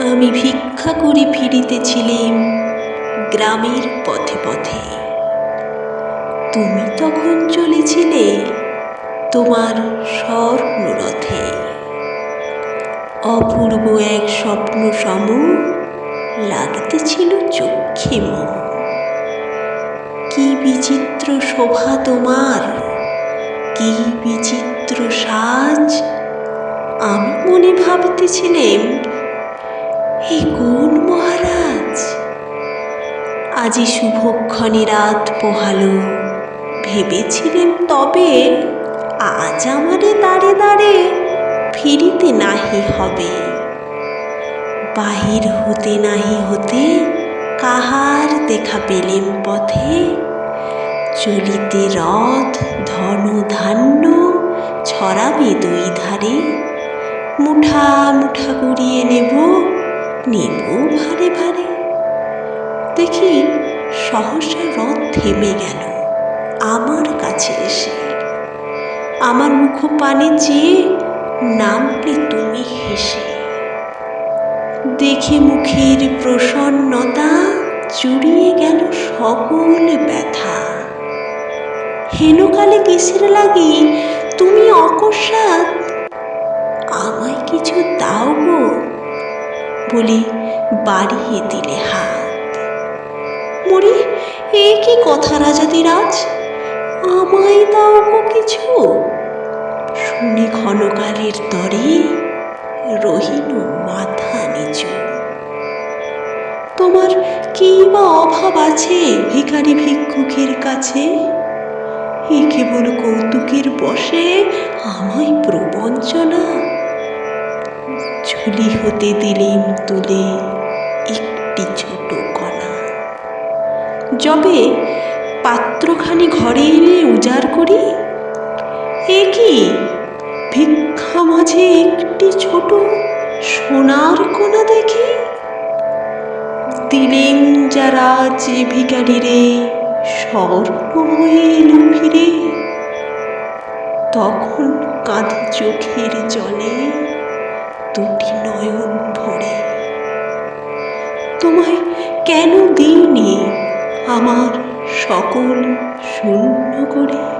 আমি ভিক্ষা করে ফিরিতেছিলাম গ্রামের পথে পথে। তুমি তখন চলেছিলে তোমার স্বর্ণরথে। অপূর্ব এক স্বপ্ন সম লাগতেছিল চক্ষে মম। কি বিচিত্র শোভা তোমার, কি বিচিত্র সাজ। আমি মনে ভাবতেছিলাম, হে কোন মহারাজ? আজি শুভক্ষণে রাত পোহালো। ভেবেছিলেম তবে আজ আমারে দাঁড়ে দাঁড়ে ফিরিতে নাহি হবে। বাহির হতে নাহি হতে কাহার দেখা পেলেম পথে। চলিতে রথ ধন ধান্য ছড়াবে দুই ধারে। মুঠা মুঠা কুড়িয়ে নেব ভারে ভারে। দেখি সহসা রথ থেমে গেল আমার কাছে এসে। আমার মুখ পানে চেয়ে নামলে তুমি হেসে। দেখে মুখের প্রসন্নতা জুড়িয়ে গেল সকল ব্যথা। হেনকালে কিসের লাগি তুমি অকস্মাৎ আমায় কিছু দাও গো বলে বাড়িয়ে দিলে হাত। মরি, এ কি কথা রাজাধিরাজ? আমায় দাও গো কিছু? শুনে ক্ষণকালের তরে রহিল মাথা নিচু। তোমার কি বা অভাব আছে ভিখারি ভিক্ষুকের কাছে? এ কেবল কৌতুকের বশে আমায় প্রবঞ্চনা। ঝুলি হতে দিলেম তুলে একটি ছোট কণা। যবে পাত্রখানি ঘরে এনে উজাড় করি, এ কি ভিক্ষা মাঝে একটি ছোট সোনার কণা দেখি। দিলেম যারা যে ভিখারিরে স্বর্ণ হয়ে এলো ফিরে। তখন কাঁধে চোখের জলে দুটি নয়ন ভরে। তোমায় কেন দিইনি আমার সকল শূন্য করে?